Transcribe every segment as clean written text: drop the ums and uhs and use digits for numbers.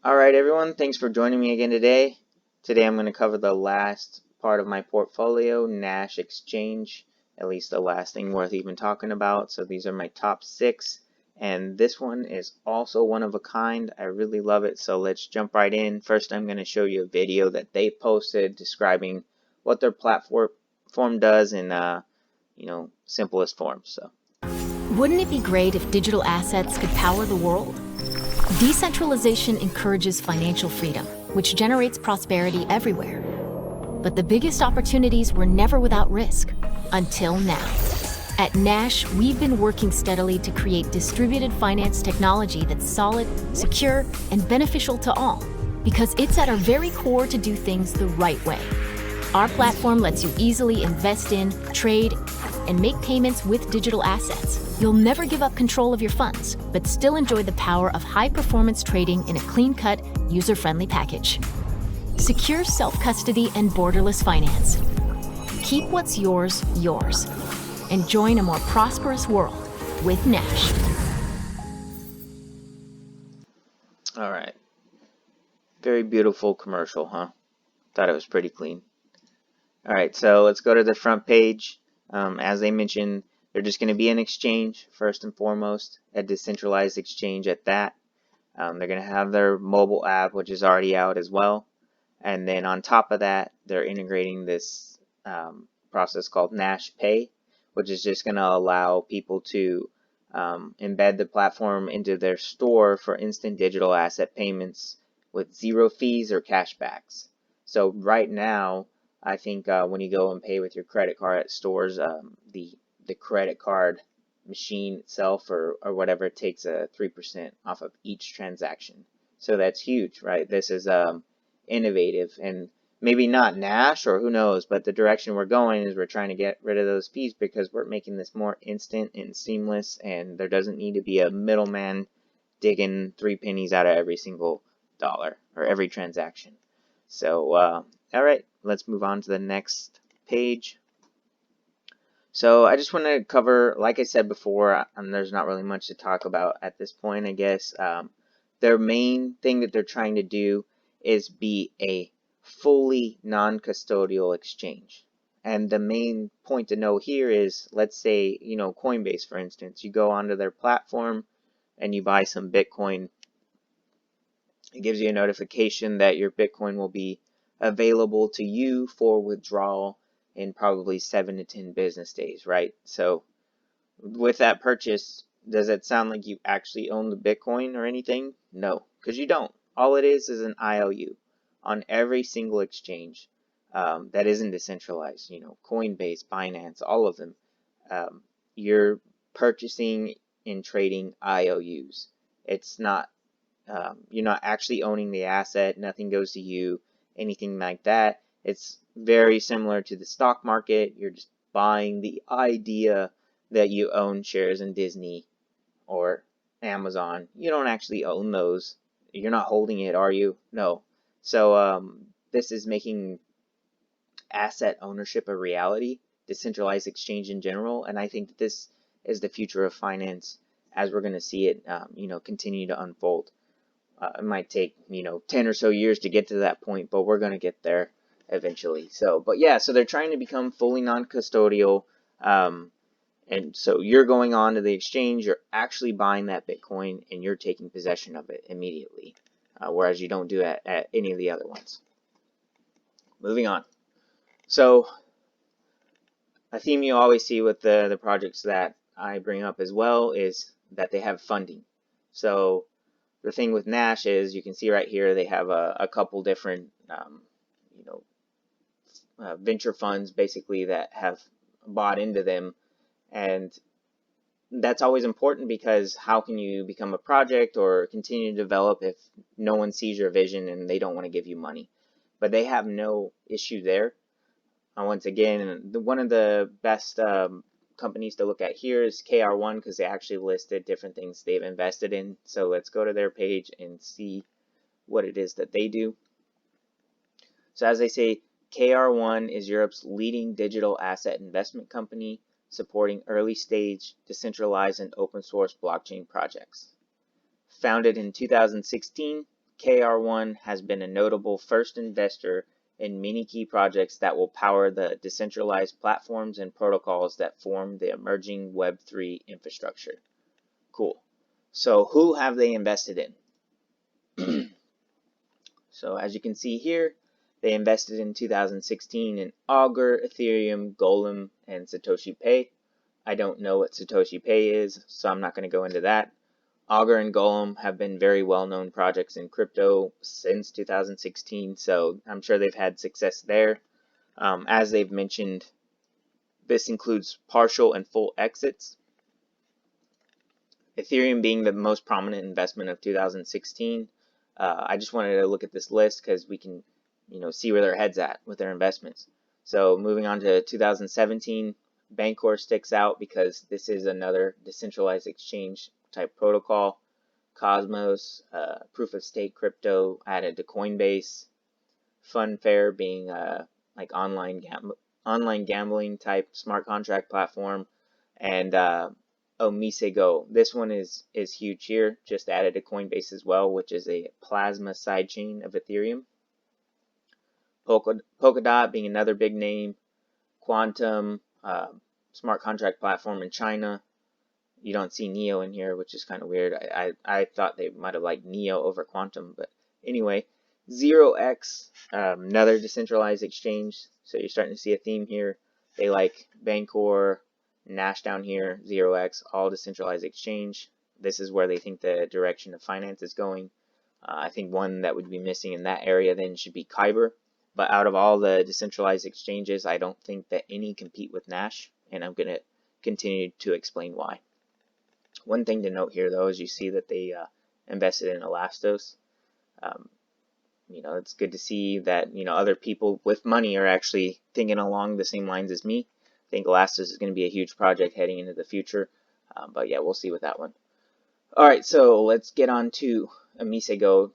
Alright everyone, thanks for joining me again today. Today I'm going to cover the last part of my portfolio, Nash Exchange, at least the last thing worth even talking about. So these are my top 6, and this one is also one of a kind. I really love it, so let's jump right in. First I'm going to show you a video that they posted describing what their platform does in simplest forms. So wouldn't it be great if digital assets could power the world? Decentralization encourages financial freedom, which generates prosperity everywhere. But the biggest opportunities were never without risk, until now. At Nash, we've been working steadily to create distributed finance technology that's solid, secure, and beneficial to all, because it's at our very core to do things the right way. Our platform lets you easily invest in, trade, and make payments with digital assets. You'll never give up control of your funds, but still enjoy the power of high-performance trading in a clean-cut, user-friendly package. Secure self-custody and borderless finance. Keep what's yours, yours. And join a more prosperous world with Nash. alright, very beautiful commercial, huh? Thought it was pretty clean. Alright, so let's go to the front page. As they mentioned, they're just going to be an exchange, first and foremost, a decentralized exchange at that. They're going to have their mobile app, which is already out as well. And then on top of that, they're integrating this process called Nash Pay, which is just going to allow people to embed the platform into their store for instant digital asset payments with zero fees or cashbacks. So right now, I think when you go and pay with your credit card at stores, the credit card machine itself or whatever takes a 3% off of each transaction. So that's huge, right? This is innovative, and maybe not Nash or who knows, but the direction we're going is we're trying to get rid of those fees because we're making this more instant and seamless, and there doesn't need to be a middleman digging 3 pennies out of every single dollar or every transaction. So alright, let's move on to the next page. So I just want to cover, like I said before, there's not really much to talk about at this point, I guess. Their main thing that they're trying to do is be a fully non-custodial exchange. And the main point to know here is, let's say, Coinbase, for instance, you go onto their platform and you buy some Bitcoin. It gives you a notification that your Bitcoin will be available to you for withdrawal in probably 7 to 10 business days, right? So with that purchase, does it sound like you actually own the Bitcoin or anything? No, because you don't. All it is an IOU on every single exchange that isn't decentralized. Coinbase, Binance, all of them. You're purchasing and trading IOUs. It's not, you're not actually owning the asset. Nothing goes to you, anything like that. It's very similar to the stock market. You're just buying the idea that you own shares in Disney or Amazon. You don't actually own those. You're not holding it, are you? No. So this is making asset ownership a reality, decentralized exchange in general, and I think that this is the future of finance as we're going to see it continue to unfold. It might take 10 or so years to get to that point, but we're going to get there eventually. So they're trying to become fully non-custodial, and so you're going on to the exchange, you're actually buying that Bitcoin, and you're taking possession of it immediately, whereas you don't do that at any of the other ones. Moving on. So a theme you always see with the projects that I bring up as well is that they have funding. So the thing with Nash is, you can see right here, they have a couple different venture funds basically that have bought into them, and that's always important because how can you become a project or continue to develop if no one sees your vision and they don't want to give you money? But they have no issue there. Once again, one of the best companies to look at here is KR1 because they actually listed different things they've invested in. So let's go to their page and see what it is that they do. So as they say, KR1 is Europe's leading digital asset investment company, supporting early-stage, decentralized, and open-source blockchain projects. Founded in 2016, KR1 has been a notable first investor in many key projects that will power the decentralized platforms and protocols that form the emerging Web3 infrastructure. Cool. So who have they invested in? So as you can see here, they invested in 2016 in Augur, Ethereum, Golem, and Satoshi Pay. I don't know what Satoshi Pay is, so I'm not going to go into that. Augur and Golem have been very well-known projects in crypto since 2016, so I'm sure they've had success there. As they've mentioned, this includes partial and full exits. Ethereum being the most prominent investment of 2016. I just wanted to look at this list because we can, see where their head's at with their investments. So moving on to 2017, Bancor sticks out because this is another decentralized exchange type protocol. Cosmos, proof of stake crypto added to Coinbase. Funfair being like online gambling type smart contract platform, and OmiseGO. This one is huge here, just added to Coinbase as well, which is a plasma sidechain of Ethereum. Polkadot being another big name. Quantum, smart contract platform in China. You don't see Neo in here, which is kind of weird. I thought they might have liked Neo over Quantum, but anyway. 0x, another decentralized exchange. So you're starting to see a theme here. They like Bancor, Nash down here, 0x, all decentralized exchange. This is where they think the direction of finance is going. I think one that would be missing in that area then should be Kyber. But out of all the decentralized exchanges, I don't think that any compete with Nash, and I'm going to continue to explain why. One thing to note here, though, is you see that they invested in Elastos. It's good to see that, other people with money are actually thinking along the same lines as me. I think Elastos is going to be a huge project heading into the future. But yeah, we'll see with that one. All right, so let's get on to OmiseGO.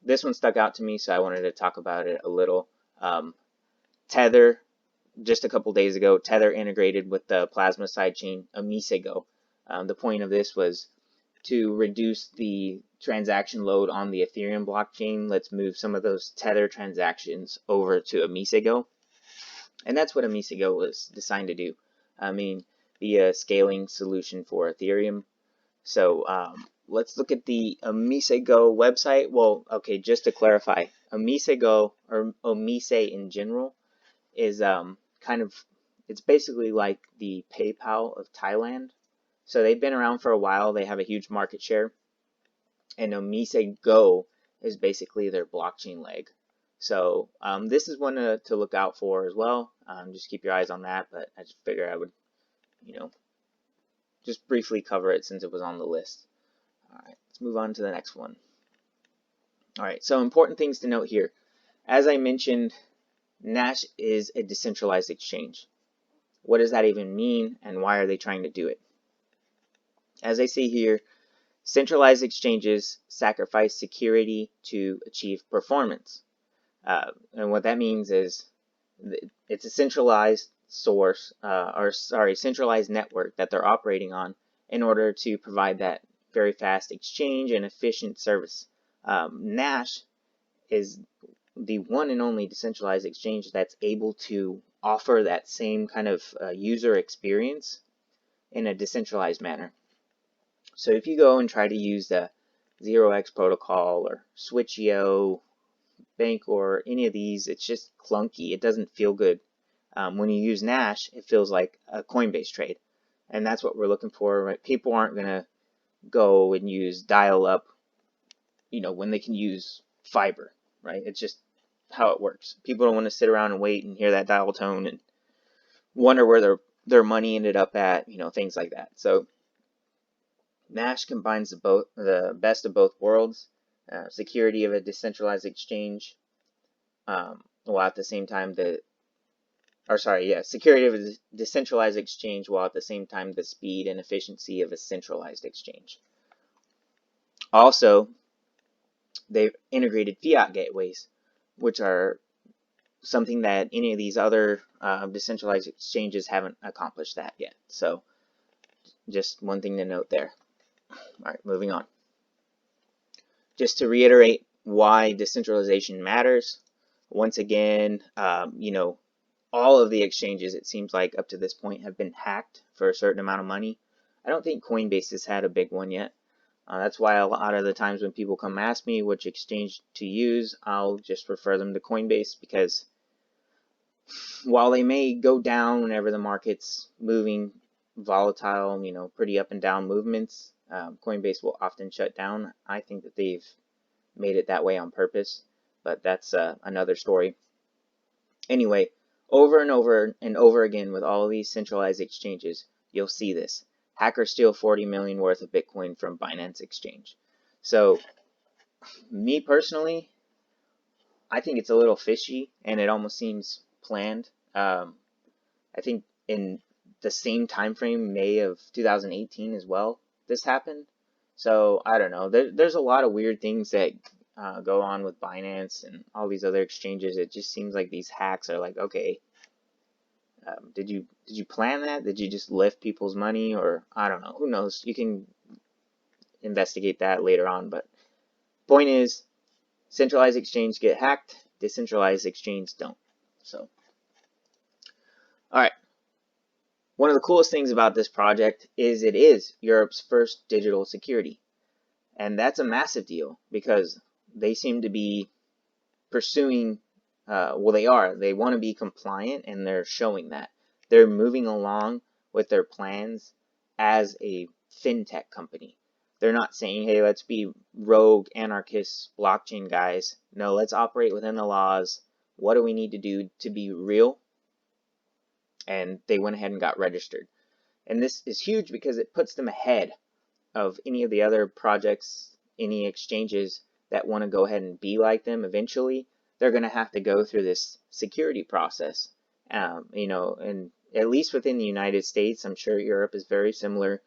This one stuck out to me, so I wanted to talk about it a little. Tether, just a couple days ago, Tether integrated with the Plasma sidechain OmiseGO. The point of this was to reduce the transaction load on the Ethereum blockchain. Let's move some of those Tether transactions over to OmiseGO. And that's what OmiseGO was designed to do. Be a scaling solution for Ethereum. So let's look at the OmiseGO website. Well, okay, just to clarify, OmiseGO, or Omise in general, is it's basically like the PayPal of Thailand. So they've been around for a while. They have a huge market share. And OmiseGO is basically their blockchain leg. So this is one to look out for as well. Just keep your eyes on that. But I just figured I would, just briefly cover it since it was on the list. All right, let's move on to the next one. All right, so important things to note here. As I mentioned, Nash is a decentralized exchange. What does that even mean, and why are they trying to do it? As I see here, centralized exchanges sacrifice security to achieve performance. And what that means is it's a centralized centralized network that they're operating on in order to provide that very fast exchange and efficient service. Nash is the one and only decentralized exchange that's able to offer that same kind of user experience in a decentralized manner. So if you go and try to use the 0x protocol or Switch.io, Bancor, or any of these, it's just clunky. It doesn't feel good. When you use Nash, it feels like a Coinbase trade. And that's what we're looking for. Right? People aren't going to go and use dial-up, when they can use fiber, right? It's just how it works. People don't want to sit around and wait and hear that dial tone and wonder where their money ended up at, things like that. So Nash combines the best of both worlds, security of a decentralized exchange, while at the same time security of a decentralized exchange, while at the same time the speed and efficiency of a centralized exchange. Also, they've integrated fiat gateways, which are something that any of these other decentralized exchanges haven't accomplished that yet. So just one thing to note there. All right, moving on. Just to reiterate why decentralization matters. Once again, all of the exchanges, it seems like up to this point, have been hacked for a certain amount of money. I don't think Coinbase has had a big one yet. That's why a lot of the times when people come ask me which exchange to use, I'll just refer them to Coinbase, because while they may go down whenever the market's moving volatile, pretty up and down movements, Coinbase will often shut down. I think that they've made it that way on purpose, but that's another story. Anyway, over and over and over again with all of these centralized exchanges, you'll see this. Hackers steal 40 million worth of Bitcoin from Binance Exchange. So, me personally, I think it's a little fishy, and it almost seems planned. I think in the same time frame, May of 2018 as well, this happened. So I don't know. There's a lot of weird things that go on with Binance and all these other exchanges. It just seems like these hacks are like, okay, did you plan that? Did you just lift people's money, or I don't know? Who knows? You can investigate that later on. But point is, centralized exchanges get hacked. Decentralized exchanges don't. So, all right. One of the coolest things about this project is it is Europe's first digital security. And that's a massive deal, because they seem to be pursuing, they want to be compliant, and they're showing that. They're moving along with their plans as a fintech company. They're not saying, hey, let's be rogue, anarchist, blockchain guys. No, let's operate within the laws. What do we need to do to be real? And they went ahead and got registered. And this is huge because it puts them ahead of any of the other projects, any exchanges that want to go ahead and be like them eventually. They're going to have to go through this security process. And at least within the United States, I'm sure Europe is very similar.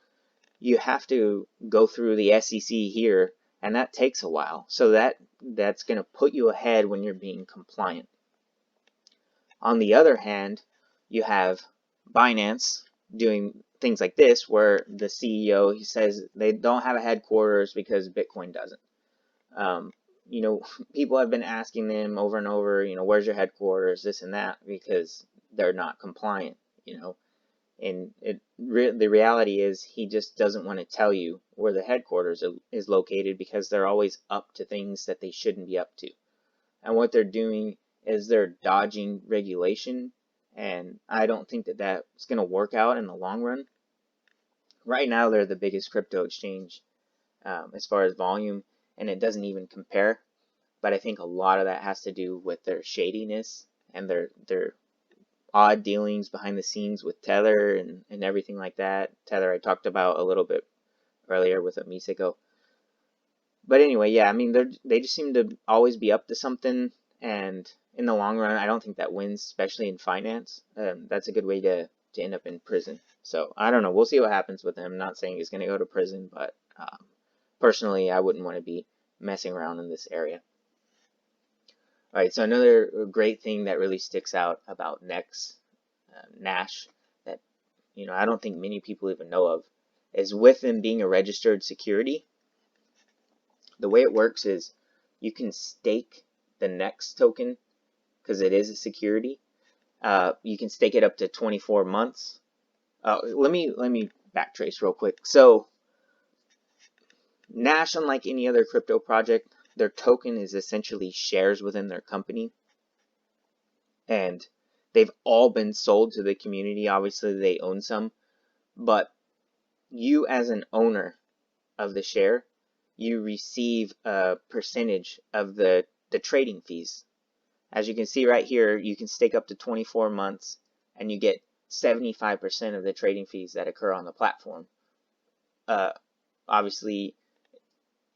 You have to go through the SEC here, and that takes a while. So that's going to put you ahead when you're being compliant. On the other hand, you have Binance doing things like this, where the CEO, he says they don't have a headquarters because Bitcoin doesn't. People have been asking them over and over, where's your headquarters, this and that, because they're not compliant, And the reality is, he just doesn't want to tell you where the headquarters is located, because they're always up to things that they shouldn't be up to. And what they're doing is they're dodging regulation, and I don't think that that's going to work out in the long run. Right now, they're the biggest crypto exchange as far as volume, and it doesn't even compare. But I think a lot of that has to do with their shadiness and their odd dealings behind the scenes with Tether and everything like that. Tether I talked about a little bit earlier with OmiseGO. But anyway, yeah, I mean, they just seem to always be up to something, and in the long run, I don't think that wins, especially in finance. That's a good way to end up in prison. So I don't know. We'll see what happens with him. I'm not saying he's going to go to prison, but personally, I wouldn't want to be messing around in this area. All right, so another great thing that really sticks out about NEX, Nash, that I don't think many people even know of, is with them being a registered security. The way it works is you can stake the NEX token, because it is a security. You can stake it up to 24 months. Let me backtrace real quick. So Nash, unlike any other crypto project, their token is essentially shares within their company, and they've all been sold to the community. Obviously, they own some, but you as an owner of the share, you receive a percentage of the trading fees. As you can see right here, you can stake up to 24 months, and you get 75% of the trading fees that occur on the platform. Obviously,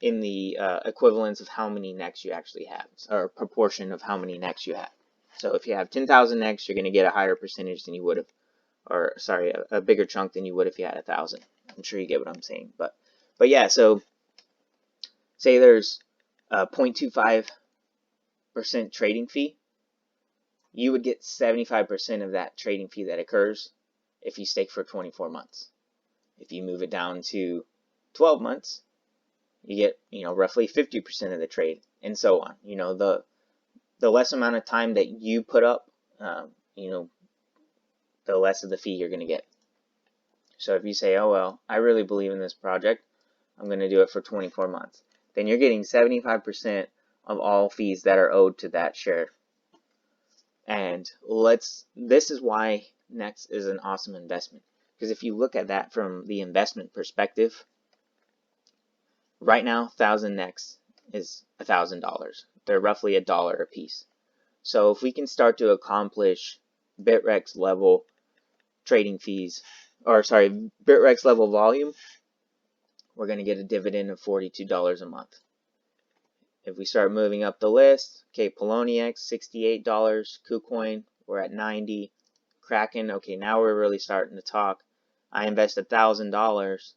in the equivalence of how many NEX you actually have, or proportion of how many NEX you have. So if you have 10,000 NEX, you're going to get a higher percentage than you would have, or sorry, a bigger chunk than you would if you had 1,000. I'm sure you get what I'm saying. But yeah, so say there's a 0.25% trading fee, you would get 75% of that trading fee that occurs if you stake for 24 months. If you move it down to 12 months, you get, roughly 50% of the trade, and so on. The less amount of time that you put up, the less of the fee you're going to get. So if you say, oh, well, I really believe in this project, I'm going to do it for 24 months, then you're getting 75% of all fees that are owed to that share. And this is why NEX is an awesome investment. Because if you look at that from the investment perspective, right now, 1,000 NEX is $1,000. They're roughly $1 a piece. So if we can start to accomplish Bitrex level trading fees, Bitrex level volume, we're going to get a dividend of $42 a month. If we start moving up the list, okay, Poloniex, $68, KuCoin, we're at 90, Kraken, okay, now we're really starting to talk. I invest $1,000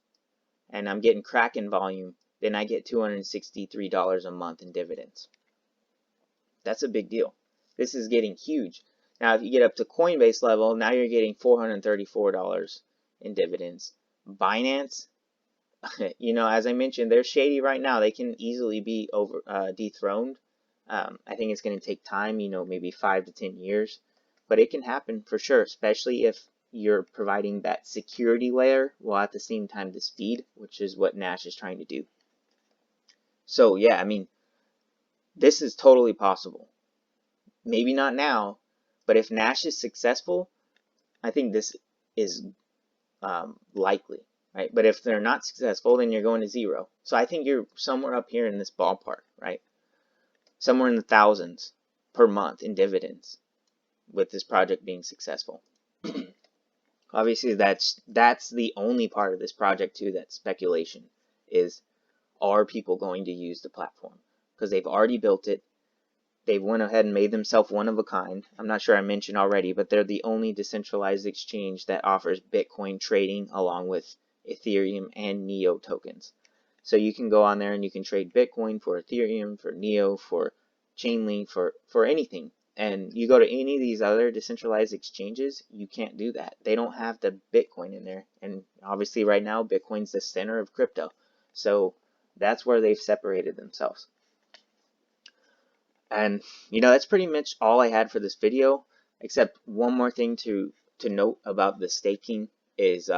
and I'm getting Kraken volume, then I get $263 a month in dividends. That's a big deal. This is getting huge. Now, if you get up to Coinbase level, now you're getting $434 in dividends. Binance, as I mentioned, they're shady right now. They can easily be dethroned. I think it's going to take time, maybe 5 to 10 years, but it can happen for sure, especially if you're providing that security layer while at the same time the speed, which is what Nash is trying to do. So yeah, this is totally possible. Maybe not now, but if Nash is successful, I think this is likely. Right? But if they're not successful, then you're going to zero. So I think you're somewhere up here in this ballpark, right? Somewhere in the thousands per month in dividends with this project being successful. Obviously, that's the only part of this project too that's speculation, is are people going to use the platform? Because they've already built it. They've went ahead and made themselves one of a kind. I'm not sure I mentioned already, but they're the only decentralized exchange that offers Bitcoin trading along with Ethereum and Neo tokens. So you can go on there and you can trade Bitcoin for Ethereum, for Neo, for Chainlink, for anything. And you go to any of these other decentralized exchanges, you can't do that. They don't have the Bitcoin in there. And obviously right now, Bitcoin's the center of crypto. So that's where they've separated themselves. And that's pretty much all I had for this video, except one more thing to note about the staking is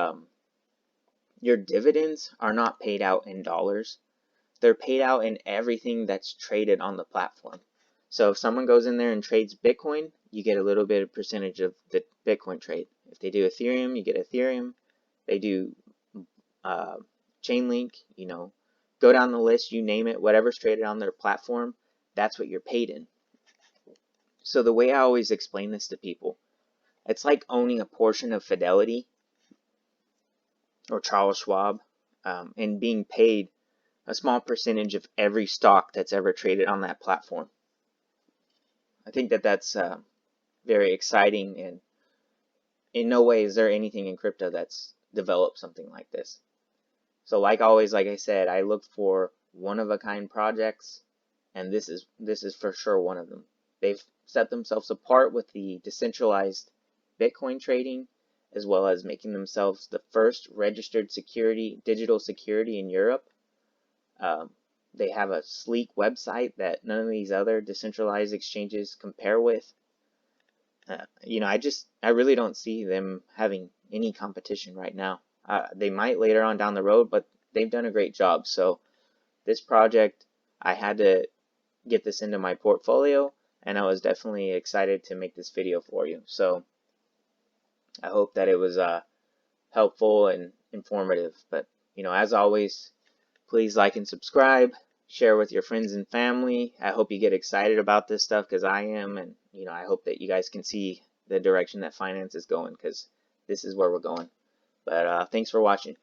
your dividends are not paid out in dollars. They're paid out in everything that's traded on the platform. So if someone goes in there and trades Bitcoin, you get a little bit of percentage of the Bitcoin trade. If they do Ethereum, you get Ethereum. They do Chainlink, go down the list, you name it, whatever's traded on their platform, that's what you're paid in. So the way I always explain this to people, it's like owning a portion of Fidelity or Charles Schwab and being paid a small percentage of every stock that's ever traded on that platform. I think that's very exciting, and in no way is there anything in crypto that's developed something like this. So like always, like I said, I look for one-of-a-kind projects, and this is for sure one of them. They've set themselves apart with the decentralized Bitcoin trading, as well as making themselves the first registered digital security in Europe. They have a sleek website that none of these other decentralized exchanges compare with. I really don't see them having any competition right now. They might later on down the road, but they've done a great job. So this project, I had to get this into my portfolio, and I was definitely excited to make this video for you. So I hope that it was helpful and informative. But as always, please like and subscribe, share with your friends and family. I hope you get excited about this stuff, because I am, and I hope that you guys can see the direction that finance is going, because this is where we're going. But thanks for watching.